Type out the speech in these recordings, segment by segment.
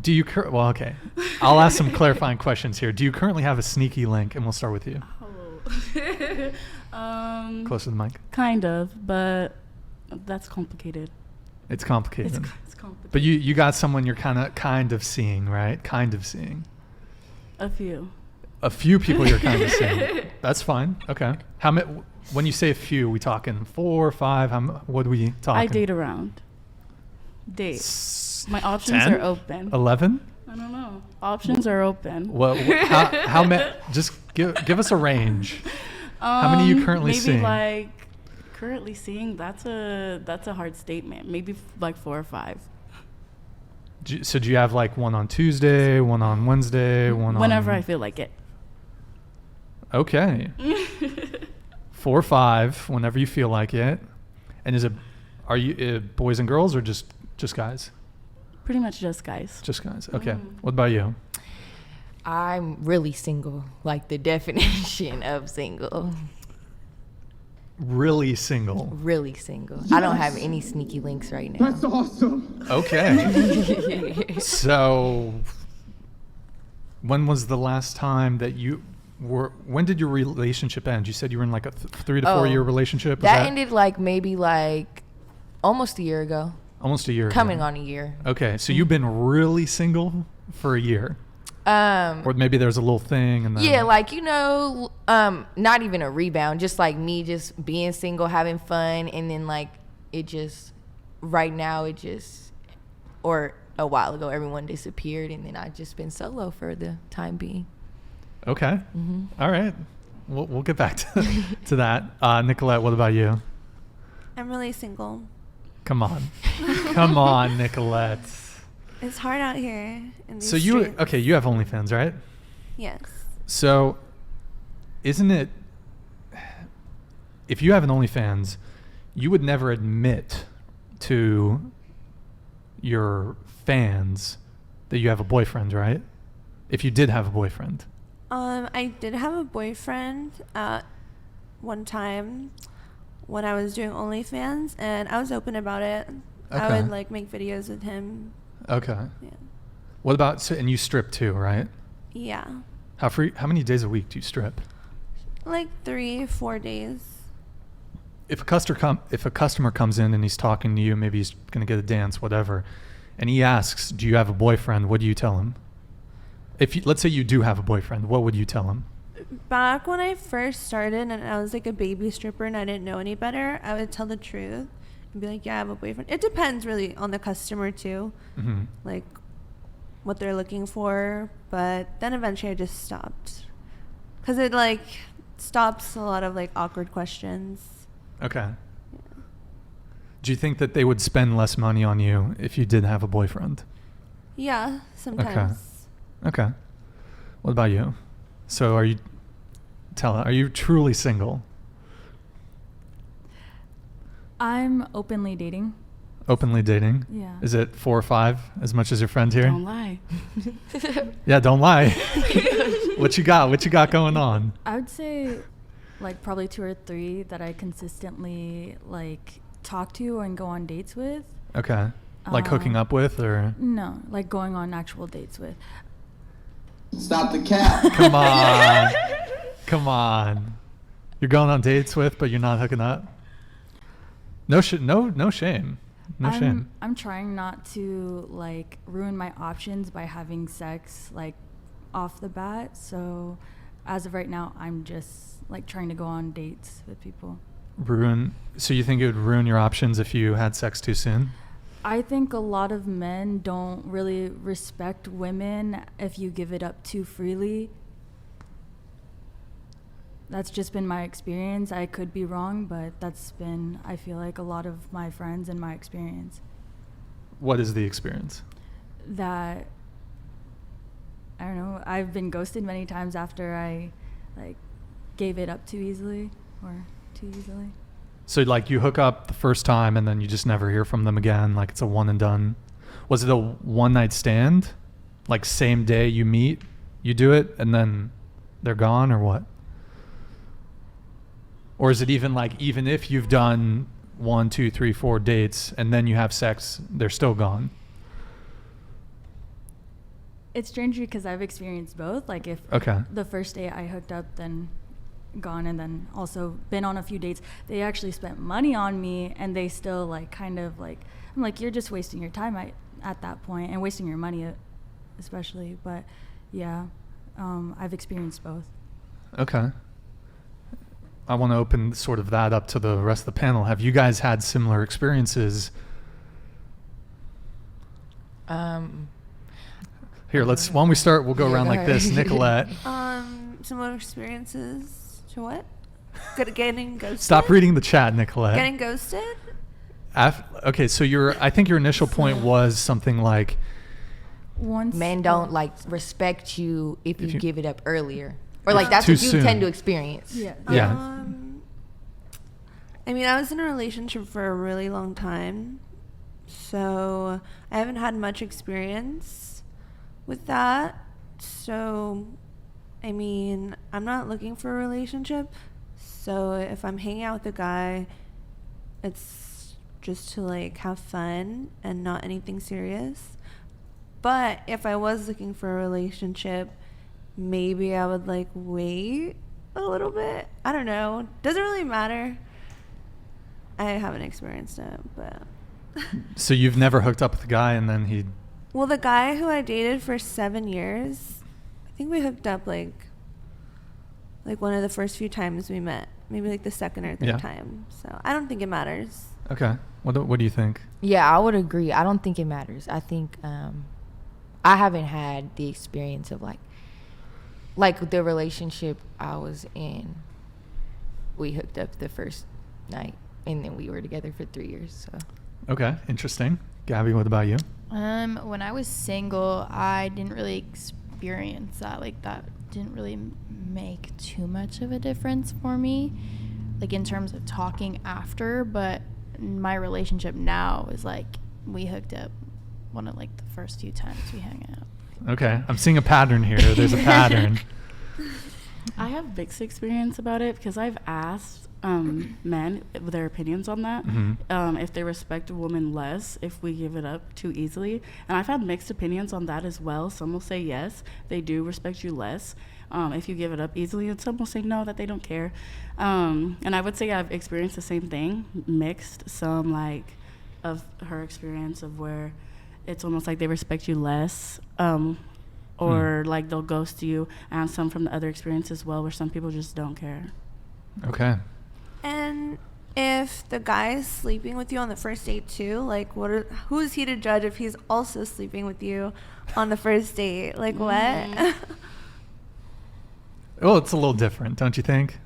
Do you well, okay. I'll ask some clarifying questions here. Do you currently have a sneaky link? And we'll start with you. Close to the mic. Kind of, but that's complicated. It's complicated. It's complicated. But you got someone you're kind of seeing, right? Kind of seeing. A few. A few people you're kind of seeing. That's fine. Okay. How many? When you say a few, we talking 4 or 5? What are we talking? I date around. My options 10? are open. 11? I don't know. Options are open. Well, how many? Just give us a range. How many are you currently seeing? Maybe like currently seeing. That's a hard statement. Maybe like 4 or 5. So do you have like one on Tuesday, one on Wednesday, whenever I feel like it? Okay. 4 or 5 whenever you feel like it. And are you boys and girls or just guys? Pretty much just guys. Just guys. Okay. What about you? I'm really single, like the definition of single. Really single. Really single. Yes. I don't have any sneaky links right now. That's awesome. Okay. So when was the last time that when did your relationship end? You said you were in like a 3 to 4 year relationship. That ended maybe almost a year ago. Almost a year Coming ago. on a year. Okay. So you've been really single for a year. Or maybe there's a little thing. And then yeah, not even a rebound, just like me just being single, having fun. And then right now or a while ago, everyone disappeared. And then I've just been solo for the time being. Okay. Mm-hmm. All right. We'll get back to that. Nicolette, what about you? I'm really single. Come on. Come on, Nicolette. It's hard out here in these streets. You have OnlyFans, right? Yes. So isn't it, if you have an OnlyFans, you would never admit to your fans that you have a boyfriend, right? If you did have a boyfriend. I did have a boyfriend one time when I was doing OnlyFans, and I was open about it. Okay. I would make videos with him. Okay. Yeah. What about, and you strip too, right? Yeah. How many days a week do you strip? 3-4 days. If a customer comes in and he's talking to you, maybe he's gonna get a dance, whatever, and he asks, "Do you have a boyfriend?" What do you tell him? Let's say you do have a boyfriend, what would you tell him? Back when I first started and I was a baby stripper and I didn't know any better, I would tell the truth and be like, yeah, I have a boyfriend. It depends really on the customer too, what they're looking for. But then eventually I just stopped because it stops a lot of awkward questions. Okay. Yeah. Do you think that they would spend less money on you if you did have a boyfriend? Yeah, sometimes. Okay. What about you? So are you truly single? I'm openly dating. Openly dating? Yeah. Is it 4 or 5 as much as your friend here? Don't lie. Yeah, don't lie. What you got going on? I would say probably 2 or 3 that I consistently talk to and go on dates with. Okay. Hooking up with or? No, going on actual dates with. Stop the cap. Come on. You're going on dates with, but you're not hooking up? No shame. No shame. I'm trying not to ruin my options by having sex off the bat. So as of right now, I'm just trying to go on dates with people. So you think it would ruin your options if you had sex too soon? I think a lot of men don't really respect women if you give it up too freely. That's just been my experience. I could be wrong, but that's been, I feel a lot of my friends and my experience. What is the experience? That, I don't know, I've been ghosted many times after I gave it up too easily or too easily. So you hook up the first time and then you just never hear from them again, it's a one and done. Was it a one night stand? Same day you meet, you do it and then they're gone or what? Or is it even even if you've done 1, 2, 3, 4 dates, 3, 4 dates and then you have sex, they're still gone? It's strange because I've experienced both. Like if the first day I hooked up, then gone, and then also been on a few dates. They actually spent money on me, and they still like kind of like, I'm like, you're just wasting your time at that point, and wasting your money especially. But yeah, I've experienced both. Okay. I want to open sort of that up to the rest of the panel. Have you guys had similar experiences? Here, why don't we start? We'll go around like this. Nicolette. Similar experiences to what? Getting ghosted? Stop reading the chat, Nicolette. Getting ghosted? Okay, so I think your initial point was something like, men don't like respect you if you give it up earlier, or like that's what you tend to experience. Yeah. I mean, I was in a relationship for a really long time, so I haven't had much experience with that. So, I mean, I'm not looking for a relationship. So if I'm hanging out with a guy, it's just to like have fun and not anything serious. But if I was looking for a relationship, maybe I would like wait a little bit. I don't know. Doesn't really matter. I haven't experienced it, but. So you've never hooked up with a guy and then he. Well, the guy who I dated for 7 years, I think we hooked up like one of the first few times we met, maybe like the second or third time. So I don't think it matters. Okay. What do you think? Yeah, I would agree. I don't think it matters. I think I haven't had the experience of like the relationship I was in. We hooked up the first night and then we were together for 3 years. So. Okay, interesting. Gabby, what about you? When I was single, I didn't really experience that. Like that didn't really make too much of a difference for me, like in terms of talking after. But my relationship now is like we hooked up one of like the first few times we hung out. Okay, I'm seeing a pattern here. There's a pattern. I have mixed experience about it because I've asked men their opinions on that. Mm-hmm. If they respect a woman less if we give it up too easily. And I've had mixed opinions on that as well. Some will say yes, they do respect you less if you give it up easily, and some will say no, that they don't care. And I would say I've experienced the same thing, mixed. Some like of her experience of where it's almost like they respect you less, or like they'll ghost you, and some from the other experience as well where some people just don't care. Okay. And if the guy is sleeping with you on the first date too, like who is he to judge if he's also sleeping with you on the first date? Like what? Well, it's a little different, don't you think?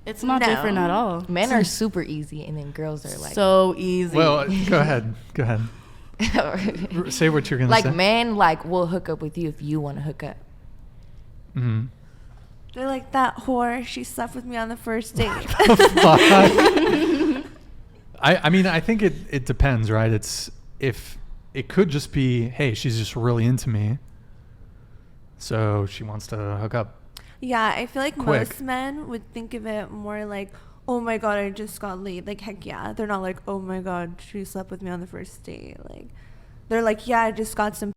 It's not different at all. Men are super easy, and then girls are like so easy. Well, go ahead. Say what you're gonna say. Like men will hook up with you if you want to hook up. Mm-hmm. They're like, that whore, she slept with me on the first date. I mean, I think it depends, right? If it could just be, hey, she's just really into me, so she wants to hook up. Yeah, I feel like quick. Most men would think of it more like, oh my god, I just got laid. Like, heck yeah. They're not like, oh my god, she slept with me on the first date. Like, they're like, yeah, I just got some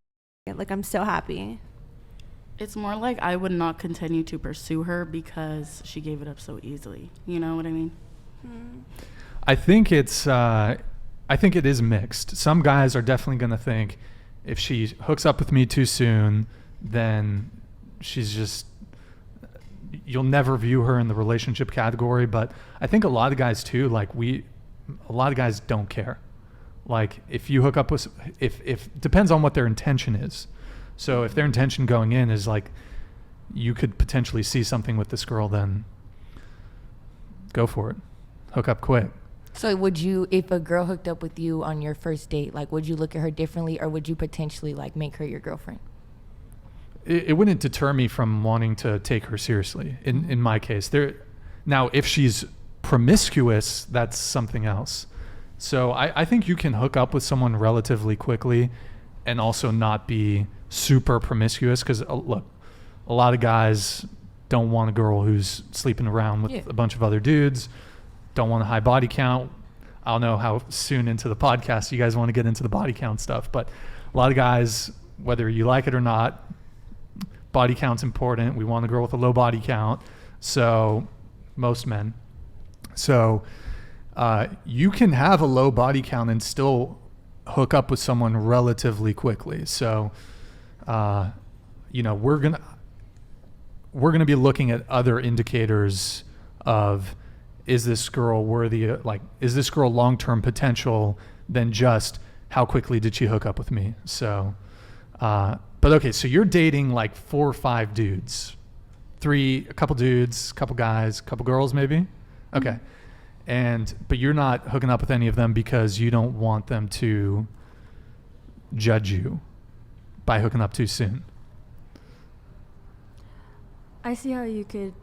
like, I'm so happy. It's more like I would not continue to pursue her because she gave it up so easily. You know what I mean? I think it is mixed. Some guys are definitely going to think if she hooks up with me too soon, then she's just, you'll never view her in the relationship category. But I think a lot of guys too, a lot of guys don't care. Like if you hook up with, if depends on what their intention is. So if their intention going in is like, you could potentially see something with this girl, then go for it. Hook up quick. So would you, if a girl hooked up with you on your first date, like would you look at her differently, or would you potentially like make her your girlfriend? It wouldn't deter me from wanting to take her seriously. In my case, now if she's promiscuous, that's something else. So I think you can hook up with someone relatively quickly and also not be super promiscuous, because look, a lot of guys don't want a girl who's sleeping around with a bunch of other dudes, don't want a high body count. I don't know how soon into the podcast you guys want to get into the body count stuff, but a lot of guys, whether you like it or not, body count's important. We want a girl with a low body count. So most men. So you can have a low body count and still hook up with someone relatively quickly. So, you know, we're gonna be looking at other indicators of, is this girl worthy? Like, is this girl long-term potential than just how quickly did she hook up with me? So, but okay, so you're dating like 4 or 5 dudes, a couple dudes, a couple guys, a couple girls, maybe. Okay. But you're not hooking up with any of them because you don't want them to judge you by hooking up too soon. I see how you could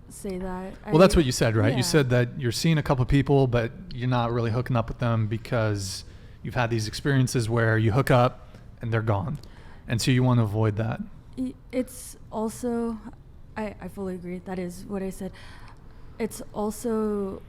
say that. Well, that's what you said, right? Yeah. You said that you're seeing a couple people, but you're not really hooking up with them because you've had these experiences where you hook up and they're gone. And so you want to avoid that. It's also, I fully agree. That is what I said. It's also